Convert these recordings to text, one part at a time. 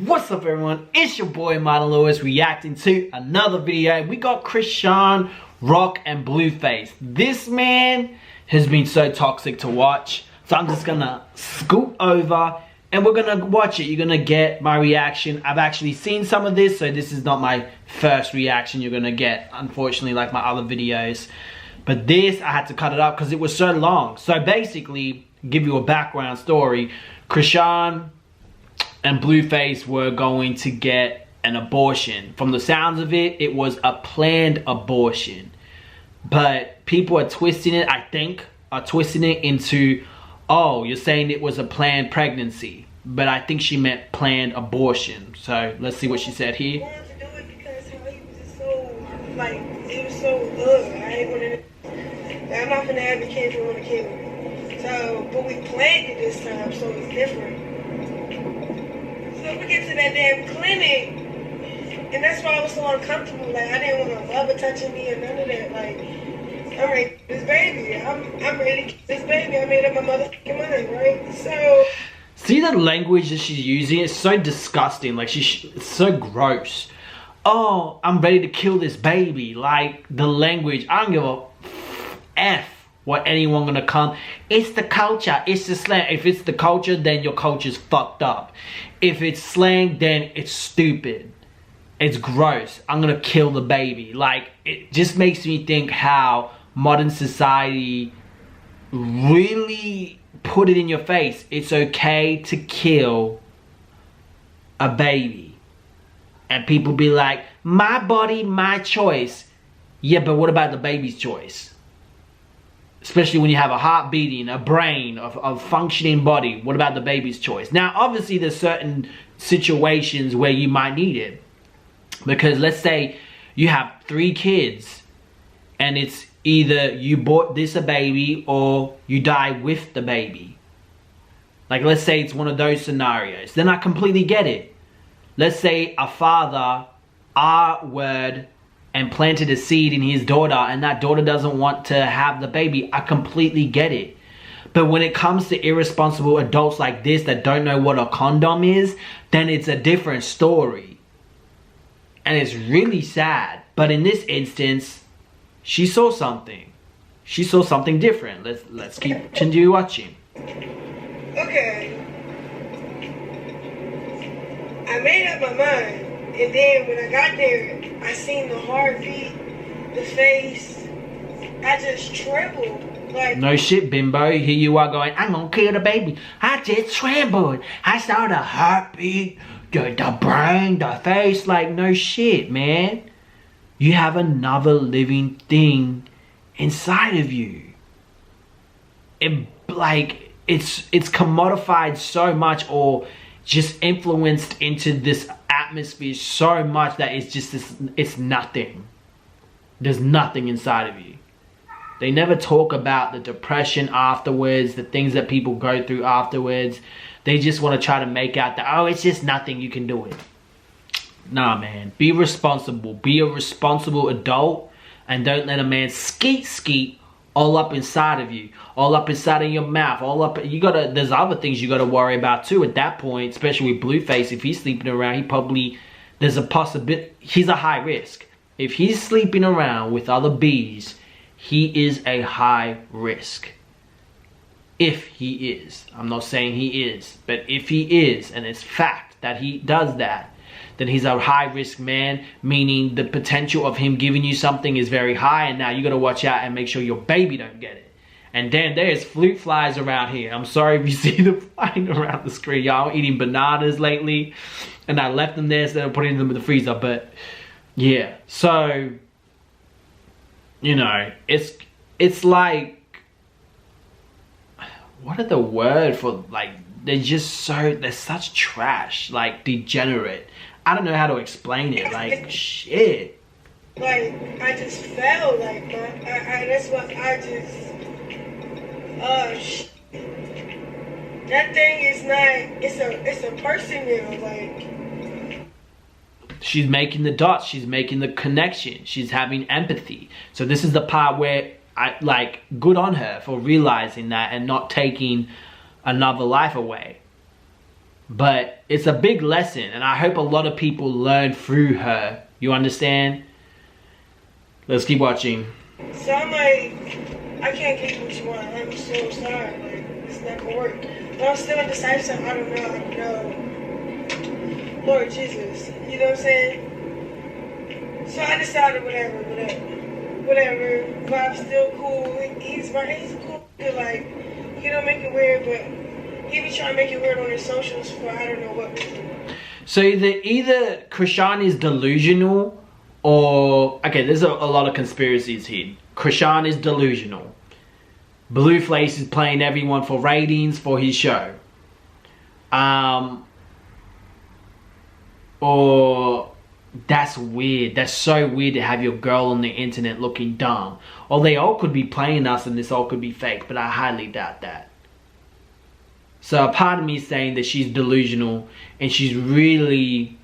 What's up everyone, it's your boy Martin Lewis reacting to another video. We got ChriseanRock and Blueface. This man has been so toxic to watch, so I'm just gonna scoot over and we're gonna watch it. You're gonna get my reaction. I've actually seen some of this, so this is not my first reaction you're gonna get, unfortunately, like my other videos. But this, I had to cut it up because it was so long. So basically, give you a background story, Chrisean and Blueface were going to get an abortion. From the sounds of it, it was a planned abortion. But people are twisting it, I think, are twisting it into, oh, you're saying it was a planned pregnancy. But I think she meant planned abortion. So let's see what she said here. I wanted to do it because how he was just so, like, he was so, I ain't gonna, I'm not gonna advocate for a kid. So, but we planned it this time, so it's different. So we get to that damn clinic, and that's why I was so uncomfortable. Like, I didn't want a lover touching me or none of that. Like, I'm ready to kill this baby. I'm ready to kill this baby. I made up my motherfucking mind, right? So, see the language that she's using? It's so disgusting. Like, it's so gross. Oh, I'm ready to kill this baby. Like, the language, I don't give a F what anyone gonna come. It's the culture, it's the slang. If it's the culture, then your culture's fucked up. If it's slang, then it's stupid. It's gross. I'm gonna kill the baby. Like, it just makes me think how modern society really put it in your face. It's okay to kill a baby. And people be like, my body, my choice. Yeah, but what about the baby's choice? Especially when you have a heart beating, a brain, a functioning body. What about the baby's choice? Now, obviously, there's certain situations where you might need it. Because let's say you have 3 kids and it's either you bought this a baby or you die with the baby. Like, let's say it's one of those scenarios. Then I completely get it. Let's say a father, R-word, and planted a seed in his daughter, and that daughter doesn't want to have the baby. I completely get it. But when it comes to irresponsible adults like this that don't know what a condom is, then it's a different story. And it's really sad. But in this instance, she saw something. She saw something different. Let's continue watching. okay. I made up my mind. And then when I got there, I seen the heartbeat, the face. I just trembled. Like, no shit, bimbo. Here you are going, I'm gonna kill the baby. I just trembled. I saw the heartbeat, the brain, the face. Like, no shit, man. You have another living thing inside of you. It's commodified so much, or just influenced into this atmosphere so much that it's just it's nothing. There's nothing inside of you. They never talk about the depression afterwards, the things that people go through afterwards. They just want to try to make out that, oh, it's just nothing, you can do it. Nah, man, be responsible. Be a responsible adult, and don't let a man skeet all up inside of you, all up inside of your mouth, all up. There's other things you gotta worry about too at that point, especially with Blueface. If he's sleeping around, there's a possibility, he's a high risk. If he's sleeping around with other bees, he is a high risk. If he is. I'm not saying he is, but if he is, and it's fact that he does that, then he's a high risk man, meaning the potential of him giving you something is very high, and now you gotta watch out and make sure your baby don't get it. And then there's fruit flies around here. I'm sorry if you see them flying around the screen. Y'all eating bananas lately, and I left them there instead of putting them in the freezer. But yeah, so you know, it's like, what are the word for, like, they're such trash, like degenerate. I don't know how to explain it. Like, shit. Like, I just felt like that's what I just. That thing is not. It's a person now. Like. She's making the dots. She's making the connection. She's having empathy. So this is the part where good on her for realizing that and not taking another life away. But it's a big lesson, and I hope a lot of people learn through her. You understand? Let's keep watching. So I'm like, I can't get what you want. I'm so sorry. Like, it's not gonna work. But I'm still indecisive. I don't know. Lord Jesus. You know what I'm saying? So I decided whatever. But I'm still cool. He's cool. Like, he don't make it weird, but he be trying to make it weird on his socials for I don't know what reason. So either Chrisean is delusional, or okay, there's a lot of conspiracies here. Chrisean is delusional. Blueface is playing everyone for ratings for his show. Or that's weird. That's so weird to have your girl on the internet looking dumb. Or they all could be playing us and this all could be fake, but I highly doubt that. So a part of me is saying that she's delusional and she's really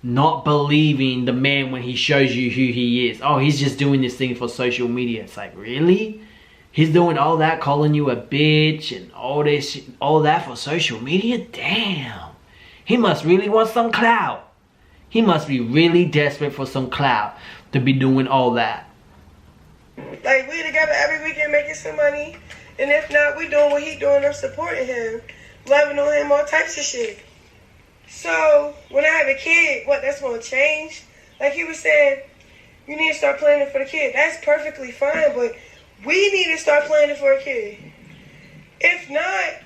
not believing the man when he shows you who he is. Oh, he's just doing this thing for social media. It's like, really? He's doing all that, calling you a bitch and all this, all that for social media? Damn. He must really want some clout. He must be really desperate for some clout to be doing all that. Like, we together every weekend making some money. And if not, we doing what he doing. I'm supporting him. Loving on him, all types of shit. So, when I have a kid, what, that's going to change? Like he was saying, you need to start planning for the kid. That's perfectly fine, but we need to start planning for a kid. If not,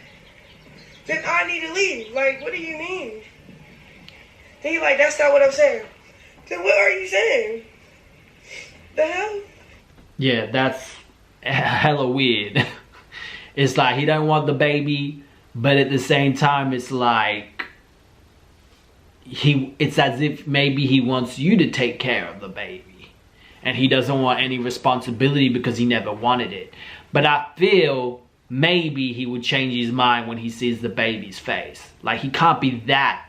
then I need to leave. Like, what do you mean? Then he like, that's not what I'm saying. Then what are you saying? The hell? Yeah, that's hella weird. It's like he don't want the baby, but at the same time, it's like it's as if maybe he wants you to take care of the baby, and he doesn't want any responsibility because he never wanted it. But I feel maybe he would change his mind when he sees the baby's face. Like, he can't be that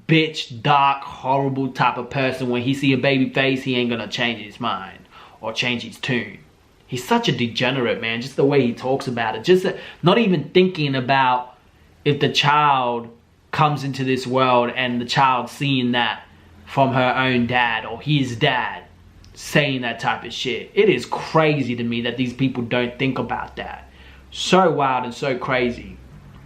bitch, dark, horrible type of person. When he see a baby face, he ain't gonna change his mind or change his tune. He's such a degenerate, man. Just the way he talks about it. Just not even thinking about if the child comes into this world and the child seeing that from her own dad or his dad saying that type of shit. It is crazy to me that these people don't think about that. So wild and so crazy.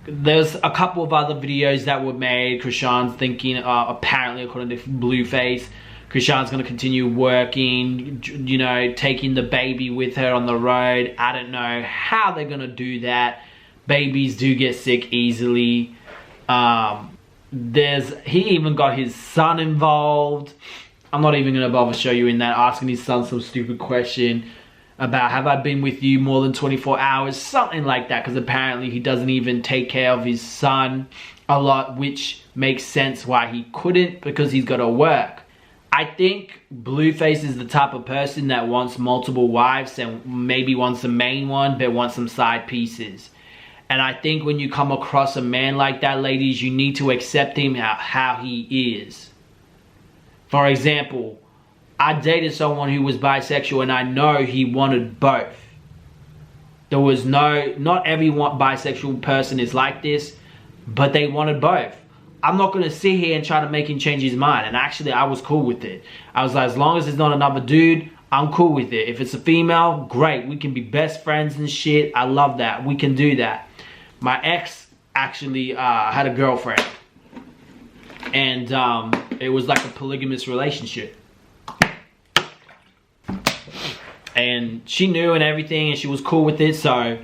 There's a couple of other videos that were made. Chrisean's thinking, apparently according to Blueface, Chrisean's going to continue working, you know, taking the baby with her on the road. I don't know how they're going to do that. Babies do get sick easily. He even got his son involved. I'm not even going to bother show you in that, asking his son some stupid question about, have I been with you more than 24 hours? Something like that, because apparently he doesn't even take care of his son a lot, which makes sense why he couldn't, because he's got to work. I think Blueface is the type of person that wants multiple wives and maybe wants the main one, but wants some side pieces. And I think when you come across a man like that, ladies, you need to accept him how he is. For example, I dated someone who was bisexual and I know he wanted both. There was not every bisexual person is like this, but they wanted both. I'm not going to sit here and try to make him change his mind. And actually, I was cool with it. I was like, as long as it's not another dude, I'm cool with it. If it's a female, great. We can be best friends and shit. I love that. We can do that. My ex actually had a girlfriend. And it was like a polygamous relationship. And she knew and everything, and she was cool with it. So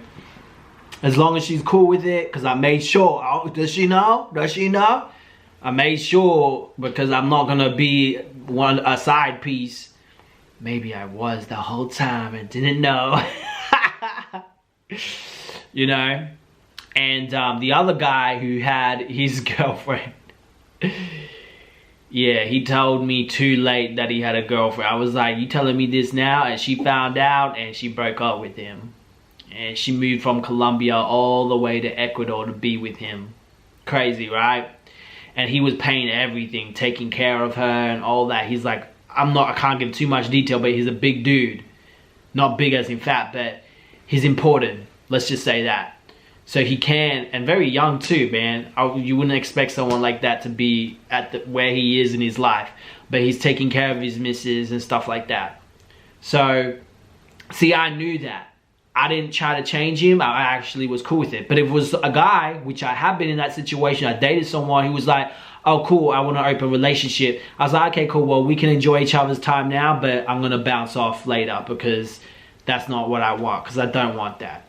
as long as she's cool with it, because I made sure. Oh, does she know? Does she know? I made sure, because I'm not going to be a side piece. Maybe I was the whole time and didn't know. You know? And the other guy who had his girlfriend, yeah, he told me too late that he had a girlfriend. I was like, you telling me this now? And she found out and she broke up with him. And she moved from Colombia all the way to Ecuador to be with him. Crazy, right? And he was paying everything, taking care of her and all that. He's like, I can't give too much detail, but he's a big dude. Not big as in fat, but he's important. Let's just say that. So he can, and very young too, man. You wouldn't expect someone like that to be at where he is in his life. But he's taking care of his missus and stuff like that. So, see, I knew that. I didn't try to change him. I actually was cool with it. But if it was a guy, which I have been in that situation, I dated someone who was like, oh, cool, I want an open relationship. I was like, okay, cool, well, we can enjoy each other's time now, but I'm going to bounce off later because that's not what I want, because I don't want that.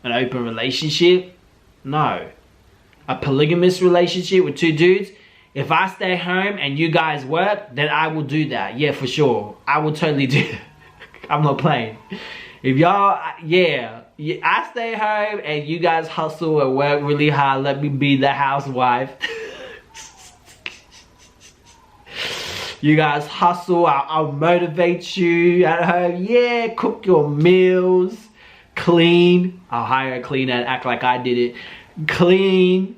An open relationship? No. A polygamous relationship with 2 dudes? If I stay home and you guys work, then I will do that. Yeah, for sure. I will totally do that. I'm not playing. If y'all, yeah, I stay home and you guys hustle and work really hard, let me be the housewife. You guys hustle, I'll motivate you at home. Yeah, cook your meals. Clean. I'll hire a cleaner and act like I did it. Clean.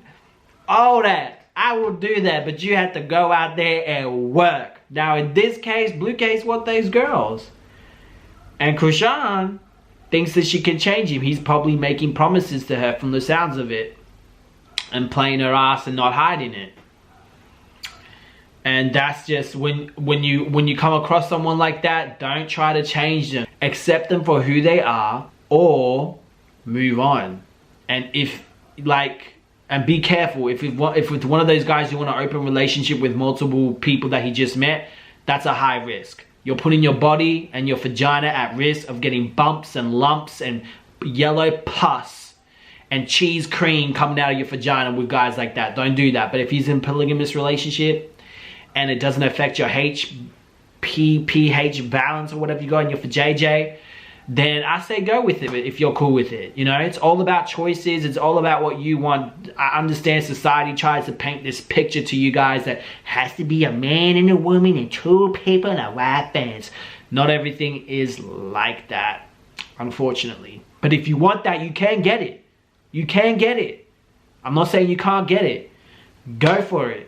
All that. I will do that, but you have to go out there and work. Now, in this case, Blueface wants those girls. And Chrisean thinks that she can change him. He's probably making promises to her from the sounds of it. And playing her ass and not hiding it. And that's just, when you come across someone like that, don't try to change them. Accept them for who they are, or move on. And and be careful. If it's one of those guys you want an open relationship with multiple people that he just met, that's a high risk. You're putting your body and your vagina at risk of getting bumps and lumps and yellow pus and cheese cream coming out of your vagina with guys like that. Don't do that. But if he's in a polygamous relationship and it doesn't affect your pH balance or whatever you got in your vajayjay, then I say go with it if you're cool with it. You know, it's all about choices. It's all about what you want. I understand society tries to paint this picture to you guys that has to be a man and a woman and 2 people and a white fence. Not everything is like that, unfortunately. But if you want that, you can get it. You can get it. I'm not saying you can't get it. Go for it.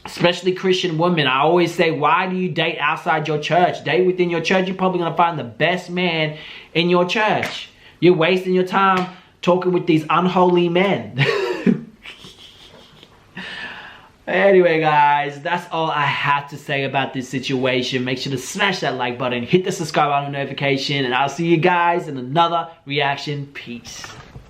Especially Christian women. I always say, why do you date outside your church? Date within your church. You're probably going to find the best man in your church. You're wasting your time talking with these unholy men. Anyway, guys, that's all I have to say about this situation. Make sure to smash that like button, hit the subscribe button notification, and I'll see you guys in another reaction. Peace.